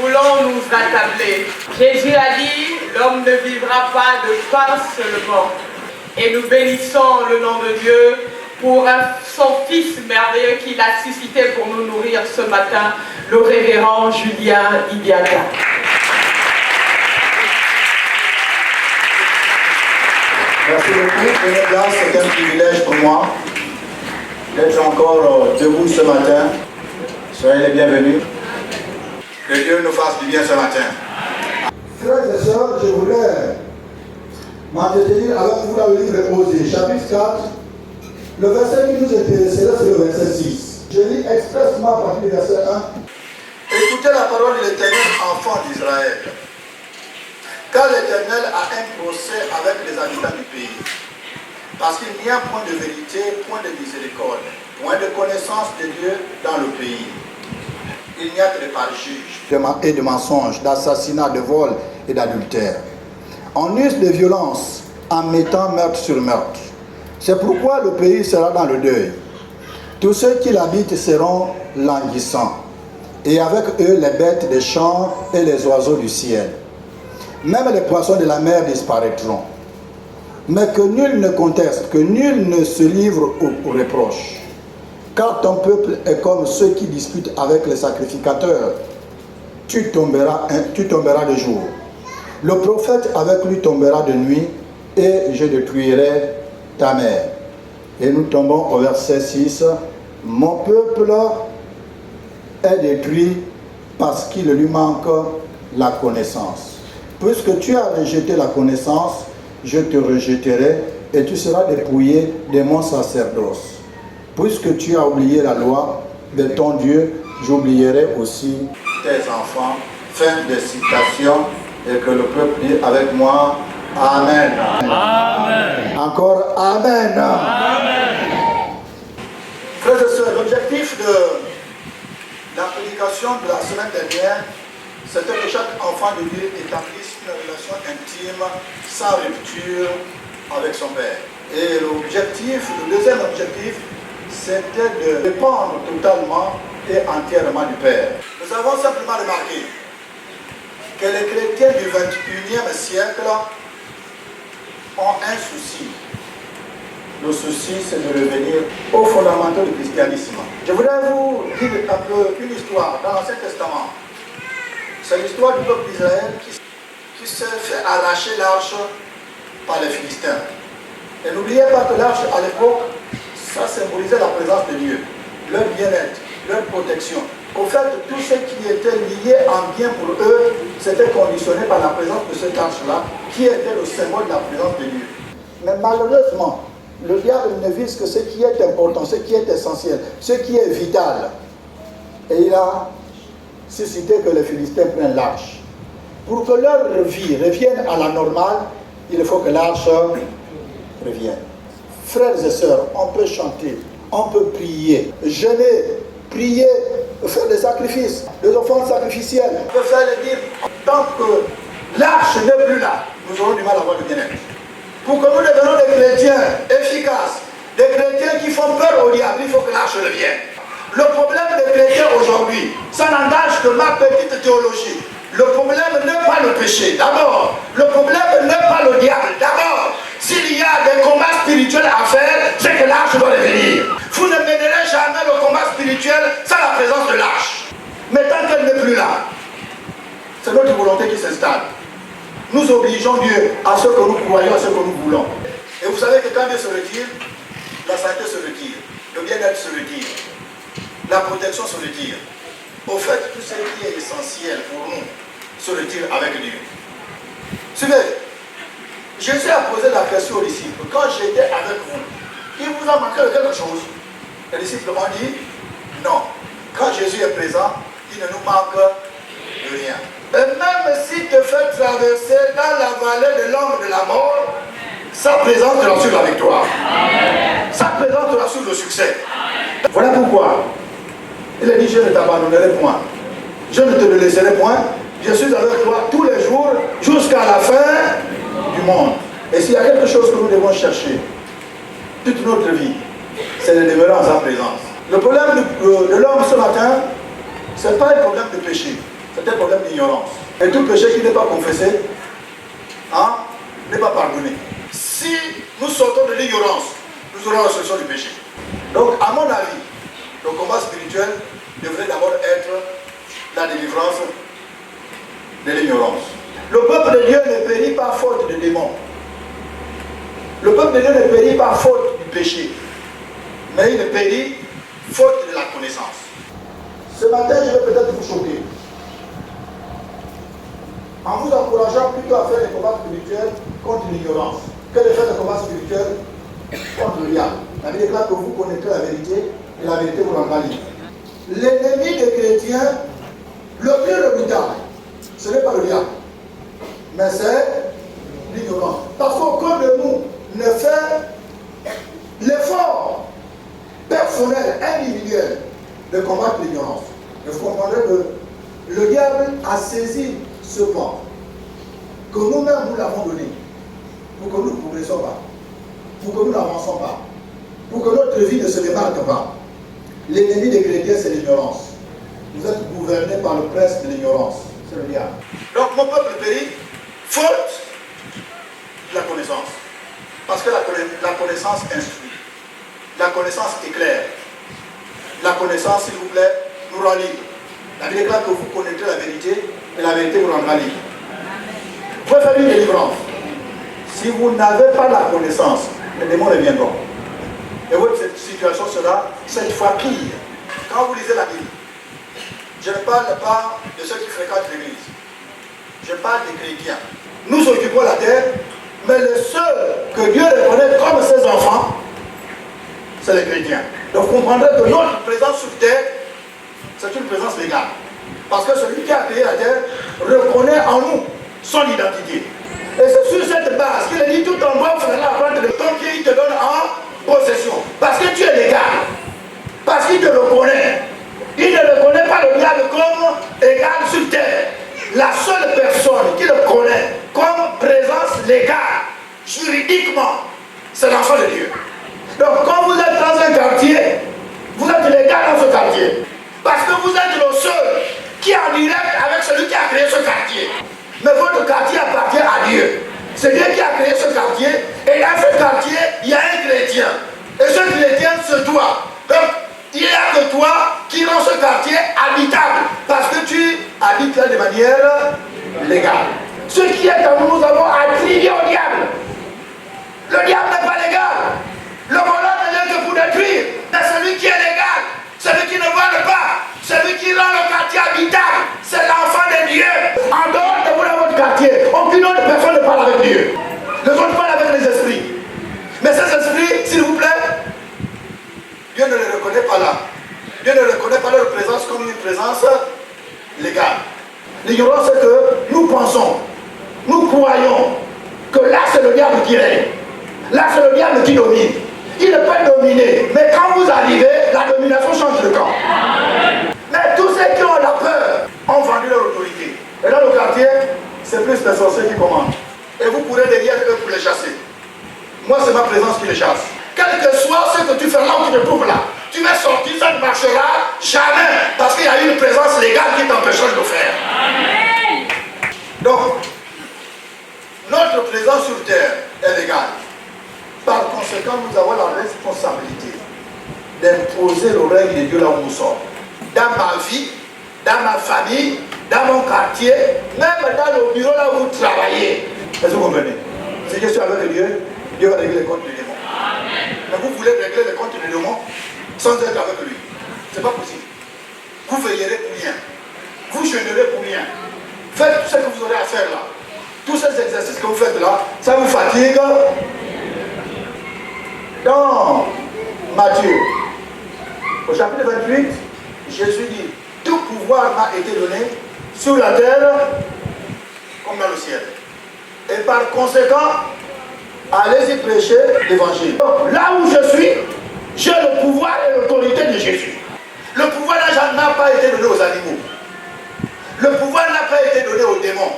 voulons nous attabler. Jésus a dit, l'homme ne vivra pas de pain seulement. Et nous bénissons le nom de Dieu pour son Fils merveilleux qu'il a suscité pour nous nourrir ce matin, le révérend Julien Idiata. Merci beaucoup. Là, c'est un privilège pour moi d'être encore debout ce matin. Soyez les bienvenus. Que Dieu nous fasse du bien ce matin. Frères et sœurs, je voulais m'entretenir avec vous dans le livre Osée, chapitre 4. Le verset qui nous intéresserait, c'est le verset 6. Je lis expressement à partir du verset 1. Écoutez la parole de l'Éternel, enfants d'Israël. Car l'Éternel a un procès avec les habitants du pays. Parce qu'il n'y a point de vérité, point de miséricorde, point de connaissance de Dieu dans le pays. Il n'y a que des parjures et de mensonges, d'assassinats, de vols et d'adultère. On use de violence en mettant meurtre sur meurtre. C'est pourquoi le pays sera dans le deuil. Tous ceux qui l'habitent seront languissants, et avec eux les bêtes des champs et les oiseaux du ciel. Même les poissons de la mer disparaîtront. Mais que nul ne conteste, que nul ne se livre aux reproches. Car ton peuple est comme ceux qui disputent avec les sacrificateurs. Tu tomberas de jour. Le prophète avec lui tombera de nuit, et je détruirai ta mère. Et nous tombons au verset 6. Mon peuple est détruit parce qu'il lui manque la connaissance. Puisque tu as rejeté la connaissance, je te rejetterai et tu seras dépouillé de mon sacerdoce. Puisque tu as oublié la loi de ton Dieu, j'oublierai aussi tes enfants. Fin de citation. Et que le peuple dit avec moi, Amen. Amen. Encore Amen. Amen. Frères et sœurs, l'objectif de la prédication de la semaine dernière, c'était que chaque enfant de Dieu établisse une relation intime, sans rupture avec son Père. Et l'objectif, le deuxième objectif, c'était de dépendre totalement et entièrement du Père. Nous avons simplement remarqué que les chrétiens du 21e siècle ont un souci. Le souci, c'est de revenir aux fondamentaux du christianisme. Je voudrais vous dire un peu une histoire dans l'Ancien Testament. C'est l'histoire du peuple d'Israël qui s'est fait arracher l'arche par les Philistins. Et n'oubliez pas que l'arche, à l'époque, ça symbolisait la présence de Dieu, leur bien-être, leur protection. Au fait, tout ce qui était lié en bien pour eux, c'était conditionné par la présence de cette arche-là, qui était le symbole de la présence de Dieu. Mais malheureusement, le diable ne vise que ce qui est important, ce qui est essentiel, ce qui est vital. Et il a suscité que les Philistins prennent l'arche. Pour que leur vie revienne à la normale, il faut que l'arche revienne. Frères et sœurs, on peut chanter, on peut prier, jeûner, prier, faire des sacrifices, des offrandes sacrificielles. On peut faire le dire, tant que l'arche n'est plus là, nous aurons du mal à avoir le bien-être. Pour que nous devenions des chrétiens efficaces, des chrétiens qui font peur au diable, il faut que l'arche revienne. Le problème des chrétiens aujourd'hui, ça n'engage que ma petite théologie. Le problème n'est pas le péché, d'abord. Le problème n'est pas le diable, d'abord. S'il y a des combats spirituels à faire, c'est que l'arche doit revenir. Vous ne mènerez jamais le combat spirituel sans la présence de l'arche. Mais tant qu'elle n'est plus là, c'est notre volonté qui s'installe. Nous obligeons Dieu à ce que nous croyons, à ce que nous voulons. Et vous savez que quand Dieu se retire, la santé se retire, le bien-être se retire, la protection se retire. Au fait, tout ce qui est essentiel pour nous se retire avec Dieu. Suivez, Jésus a posé la question aux disciples. Quand j'étais avec vous, il vous a manqué de quelque chose? Les disciples m'ont dit non. Quand Jésus est présent, il ne nous manque de rien. Et même s'il te fait traverser dans la vallée de l'ombre de la mort, sa présence te rassure la victoire. Amen. Sa présence te rassure le succès. Amen. Voilà pourquoi il a dit, je ne t'abandonnerai point. Je ne te le laisserai point. Je suis avec toi tous les jours jusqu'à la fin du monde. Et s'il y a quelque chose que nous devons chercher toute notre vie, c'est de demeurer en sa présence. Le problème de l'homme ce matin, ce n'est pas un problème de péché. C'est C'est un problème d'ignorance. Et tout péché qui n'est pas confessé, hein, n'est pas pardonné. Si nous sortons de l'ignorance, nous aurons la solution du péché. Donc, à mon avis, le combat spirituel devrait d'abord être la délivrance de l'ignorance. Le peuple de Dieu ne périt pas faute de démons. Le peuple de Dieu ne périt pas faute du péché. Mais il périt faute de la connaissance. Ce matin, je vais peut-être vous choquer. En vous encourageant plutôt à faire les combats spirituels contre l'ignorance que de faire des combats spirituels contre le diable. La Bible déclare que vous connaîtrez la vérité et la vérité vous rendra libre. L'ennemi des chrétiens, le plus redoutable, ce n'est pas le diable, mais c'est l'ignorance. Parce qu'aucun de nous ne fait l'effort personnel, individuel, de combattre l'ignorance. Et vous comprendrez que le diable a saisi ce point, que nous-mêmes nous l'avons donné, pour que nous ne progressons pas, pour que nous n'avançons pas, pour que notre vie ne se démarque pas. L'ennemi des chrétiens, c'est l'ignorance. Vous êtes gouvernés par le prince de l'ignorance, c'est le diable. Donc mon peuple périt faute de la connaissance. Parce que la connaissance instruit. La connaissance éclaire. La connaissance, s'il vous plaît, nous rend libre. La Bible déclare que vous connaîtrez la vérité et la vérité vous rendra libre. Vous pouvez faire une délivrance. Si vous n'avez pas la connaissance, les démons reviendront. Et votre situation sera cette fois pire. Quand vous lisez la Bible, je ne parle pas de ceux qui fréquentent l'église. Je parle des chrétiens. Nous occupons la terre, mais les seuls que Dieu reconnaît comme ses enfants, c'est les chrétiens. Donc vous comprendrez que notre présence sur terre, c'est une présence légale. Parce que celui qui a créé la terre reconnaît en nous son identité. Et c'est sur cette base qu'il a dit tout en bas, vous allez apprendre de ton pied, il te donne en possession. Parce que tu es légal. Parce qu'il te reconnaît. Il ne reconnaît pas le diable comme égal sur terre. La seule personne qui le connaît comme présence légale, juridiquement, c'est l'enfant de Dieu. Donc quand vous êtes dans un quartier, vous êtes légal dans ce quartier. Parce que vous êtes le seul qui est en direct avec celui qui a créé ce quartier. Mais votre quartier appartient à Dieu. C'est Dieu qui a créé ce quartier. Et dans ce quartier, il y a un chrétien. Et ce chrétien, c'est toi. Donc, il n'y a que toi qui rend ce quartier habitable. Parce que tu habites là de manière légale. Ce qui est en nous, nous avons attribué au diable. Le diable n'est pas légal. Le voleur ne vient que pour détruire. C'est celui qui est légal. Celui qui ne vole pas. Celui qui rend le quartier habitable. C'est l'enfant de Dieu. En dehors de vous dans votre quartier, aucune autre personne ne parle avec Dieu. Les autres parlent avec les esprits. Mais ces esprits, s'il vous plaît, Dieu ne les reconnaît pas là. Dieu ne reconnaît pas leur présence comme une présence légale. L'ignorance, c'est que nous pensons, nous croyons que là c'est le diable qui règne. Là c'est le diable qui domine. Il ne peut dominer. Mais quand vous arrivez, la domination change de camp. Mais tous ceux qui ont la peur ont vendu leur autorité. Et dans le quartier, c'est plus les sorciers qui commandent. Et vous pourrez derrière eux pour les chasser. Moi, c'est ma présence qui les chasse. Quel que soit ce que tu fais là où tu te trouves là, tu vas sortir, ça ne marchera jamais. Parce qu'il y a une présence légale qui t'empêchera de le faire. Amen. Donc, notre présence sur terre est légale. Par conséquent, nous avons la responsabilité d'imposer le règne de Dieu là où nous sommes. Dans ma vie, dans ma famille, dans mon quartier, même dans le bureau là où vous travaillez. Est-ce que vous comprenez? Si je suis avec Dieu, Dieu va régler les comptes des démons. Amen. Mais vous voulez régler les comptes des démons sans être avec lui. Ce n'est pas possible. Vous veillerez pour rien. Vous jeûnerez pour rien. Faites tout ce que vous aurez à faire là. Tous ces exercices que vous faites là, ça vous fatigue. Dans Matthieu, au chapitre 28, Jésus dit, tout pouvoir m'a été donné sur la terre comme dans le ciel. Et par conséquent, allez-y prêcher l'évangile. Là où je suis, j'ai le pouvoir et l'autorité de Jésus. Le pouvoir n'a pas été donné aux animaux. Le pouvoir n'a pas été donné aux démons.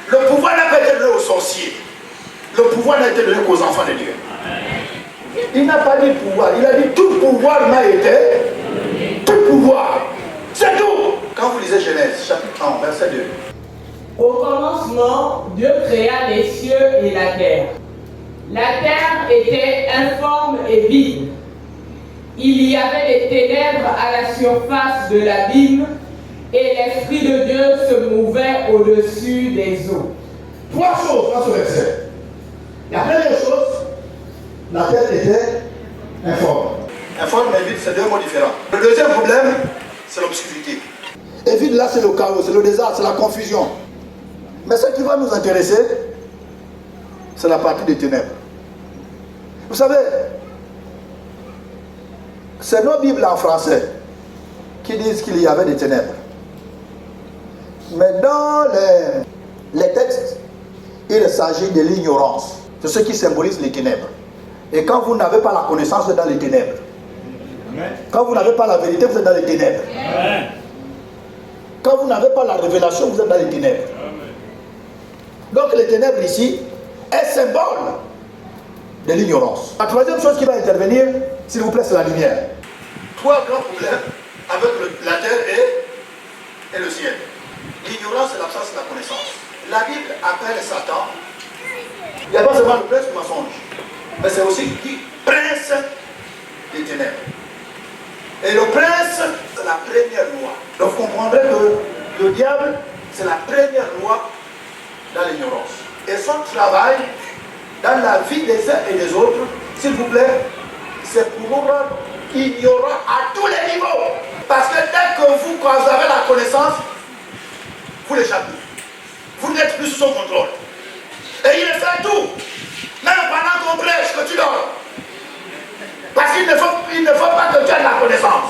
Le pouvoir n'a pas été donné aux sorciers. Le pouvoir n'a été donné qu'aux enfants de Dieu. Il n'a pas dit pouvoir, il a dit tout pouvoir m'a été. Tout pouvoir. C'est tout. Quand vous lisez Genèse, chapitre 1, verset 2. Au commencement, Dieu créa les cieux et la terre. La terre était informe et vide. Il y avait des ténèbres à la surface de l'abîme et l'Esprit de Dieu se mouvait au-dessus des eaux. Trois choses dans ce verset. La première chose, la terre était informe. Informe et vide, c'est deux mots différents. Le deuxième problème, c'est l'obscurité. Et vide, là, c'est le chaos, c'est le désastre, c'est la confusion. Mais ce qui va nous intéresser, c'est la partie des ténèbres. Vous savez, c'est nos Bibles en français qui disent qu'il y avait des ténèbres. Mais dans les textes, il s'agit de l'ignorance. C'est ce qui symbolise les ténèbres. Et quand vous n'avez pas la connaissance, vous êtes dans les ténèbres. Quand vous n'avez pas la vérité, vous êtes dans les ténèbres. Quand vous n'avez pas la révélation, vous êtes dans les ténèbres. Donc les ténèbres ici est symbole de l'ignorance. La troisième chose qui va intervenir, s'il vous plaît, c'est la lumière. Trois grands problèmes avec la terre et le ciel. L'ignorance et l'absence de la connaissance. La Bible appelle Satan. Il n'y a pas seulement le prince du mensonge, mais c'est aussi qui prince des ténèbres. Et le prince, c'est la première loi. Donc vous comprendrez que le diable, c'est la première loi dans l'ignorance. Et son travail dans la vie des uns et des autres, s'il vous plaît, c'est pour nous rendre ignorants à tous les niveaux. Parce que dès que vous, quand vous avez la connaissance, vous l'échappez. Vous n'êtes plus sous son contrôle. Et il fait tout. Même pendant qu'on prêche, que tu dors. Parce qu'il ne faut pas que tu aies la connaissance.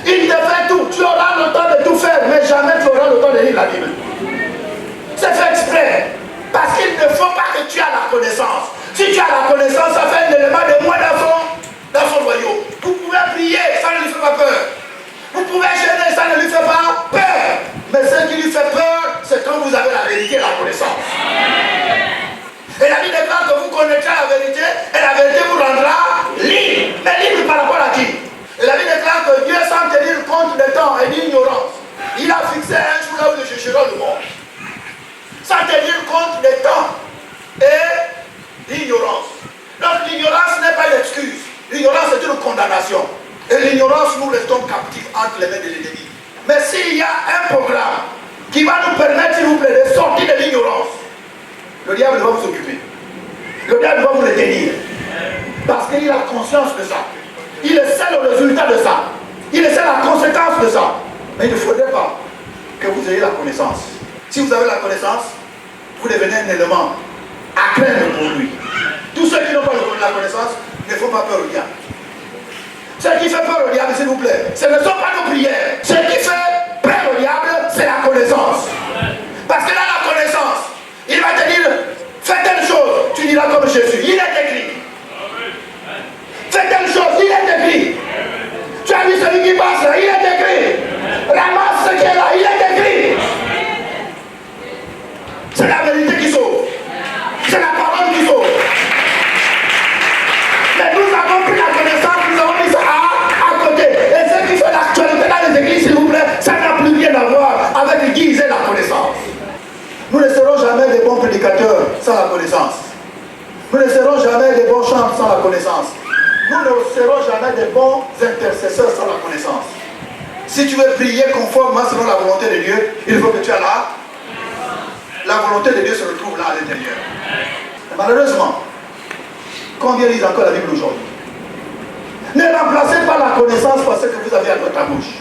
Il te fait tout. Tu auras le temps de tout faire, mais jamais tu auras le temps de lire la Bible. C'est fait exprès. Parce qu'il ne faut pas que tu aies la connaissance. Si tu as la connaissance, ça fait un élément de moins dans son royaume. Vous pouvez prier, ça ne lui fait pas peur. Vous pouvez gêner, ça ne lui fait pas peur. Mais ce qui lui fait peur, c'est quand vous avez la vérité et la connaissance. Et la Bible déclare que vous connaîtrez la vérité et la vérité vous rendra libre. Mais libre par rapport à qui? Et la Bible déclare que Dieu, sans tenir compte des temps et d'ignorance, il a fixé un jour là où nous jugerons le monde. Sans tenir compte des temps et d'ignorance. Donc l'ignorance n'est pas une excuse. L'ignorance est une condamnation. Et l'ignorance, nous restons captifs entre les mains de l'ennemi. Mais s'il y a un programme qui va nous permettre, s'il vous plaît, de sortir de l'ignorance, le diable va vous occuper. Le diable va vous retenir. Parce qu'il a conscience de ça. Il sait le résultat de ça. Il sait la conséquence de ça. Mais il ne faudrait pas que vous ayez la connaissance. Si vous avez la connaissance, vous devenez un élément à craindre pour lui. Tous ceux qui n'ont pas la connaissance ne font pas peur au diable. Ce qui fait peur au diable, s'il vous plaît, ce ne sont pas nos prières. Ce qui fait peur au diable, c'est la connaissance. Parce que là, la connaissance, il va te dire, fais telle chose, tu diras comme Jésus. Il est écrit. Fais telle chose, il est écrit. Tu as vu celui qui passe là, il est écrit. Ramasse ce qui est là, il est écrit. C'est la vérité qui sauve. C'est la parole qui sauve. Mais nous avons pris la connaissance, nous avons mis ça à côté. Et ce qui fait l'actualité dans les églises, s'il vous plaît, ça n'a plus rien à voir avec qui ils aient la connaissance. Nous ne serons jamais des bons prédicateurs sans la connaissance. Nous ne serons jamais des bons chanteurs sans la connaissance. Nous ne serons jamais des bons intercesseurs sans la connaissance. Si tu veux prier conformément selon la volonté de Dieu, il faut que tu aies la volonté de Dieu se retrouve là à l'intérieur. Malheureusement, combien lisent encore la Bible aujourd'hui? Ne remplacez pas la connaissance par ce que vous avez à votre bouche.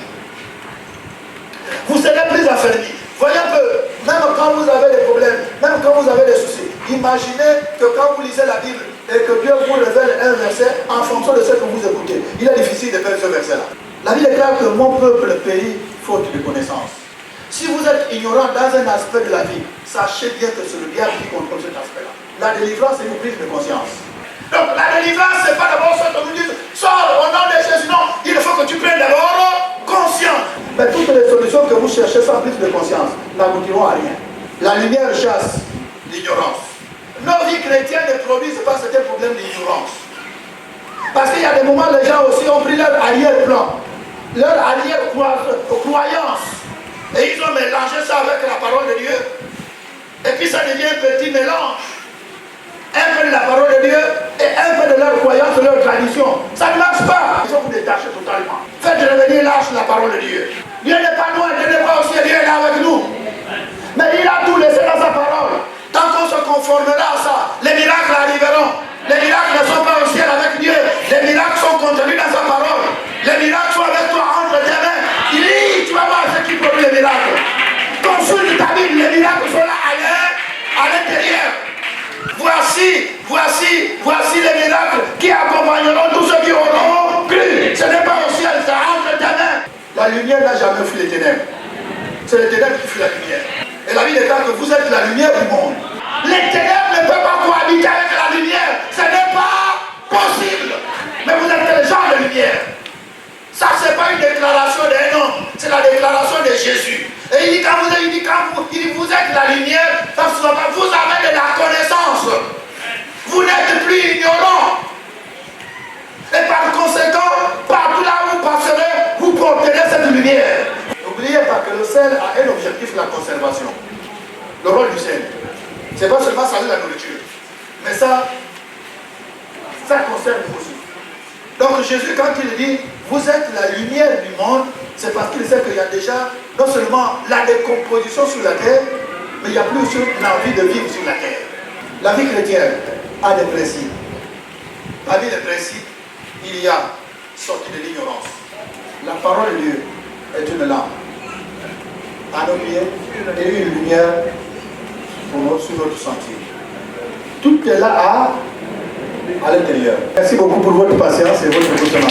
Vous serez plus affermis. Voyez que même quand vous avez des problèmes, même quand vous avez des soucis, imaginez que quand vous lisez la Bible et que Dieu vous révèle un verset en fonction de ce que vous écoutez. Il est difficile de faire ce verset-là. La Bible déclare que mon peuple périt faute de connaissance. Si vous êtes ignorant dans un aspect de la vie, sachez bien que c'est le diable qui contrôle cet aspect-là. La délivrance, c'est une prise de conscience. Donc la délivrance, c'est pas d'abord ça que nous disons, sors au nom de Jésus. Non, il faut que tu prennes d'abord conscience. Mais toutes les solutions que vous cherchez sans prise de conscience n'aboutiront à rien. La lumière chasse l'ignorance. Nos vies chrétiennes ne produisent pas certains problèmes d'ignorance. Parce qu'il y a des moments, les gens aussi ont pris leur arrière-plan. leur arrière-croyance. Et ils ont mélangé ça avec la parole de Dieu. Et puis ça devient un petit mélange. Un peu de la parole de Dieu et un peu de leur croyance, de leur tradition. Ça ne marche pas. Il faut vous détacher totalement. Faites revenir l'âge la parole de Dieu. Dieu n'est pas loin, Dieu n'est pas au ciel, Dieu est là avec nous. Mais il a tout laissé dans sa parole. Tant qu'on se conformera à ça, les miracles arriveront. Les miracles ne sont pas au ciel avec Dieu. Les miracles sont contenus dans sa parole. Les miracles sont avec toi entre tes mains. Il dit, tu vas voir ce qui produit les miracles. Consulte ta Bible, les miracles sont là à l'intérieur. Voici les miracles qui accompagneront tous ceux qui auront cru. Ce n'est pas au ciel, c'est entre tes mains. La lumière n'a jamais fui les ténèbres. C'est les ténèbres qui fuient la lumière. Et la Bible déclare que vous êtes la lumière du monde. Les ténèbres ne peuvent pas cohabiter avec la lumière. Ce n'est pas possible. Mais vous êtes les gens de lumière. Ça, ce n'est pas une déclaration d'un homme, c'est la déclaration de Jésus. Et il dit, quand vous êtes la lumière, ça vous avez de la connaissance. Vous n'êtes plus ignorant. Et par conséquent, partout là où vous passerez, vous porterez cette lumière. N'oubliez pas que le sel a un objectif, la conservation. Le rôle du sel. Ce n'est pas seulement saluer la nourriture. Mais ça conserve aussi. Donc Jésus, quand il dit, vous êtes la lumière du monde, c'est parce qu'il sait qu'il y a déjà non seulement la décomposition sur la terre, mais il y a plus aussi l'envie de vivre sur la terre. La vie chrétienne a des principes. Parmi les principes, il y a sortie de l'ignorance. La parole de Dieu est une lampe à nos pieds et une lumière sur notre sentier. Tout est là à l'intérieur. Merci beaucoup pour votre patience et votre écoutement.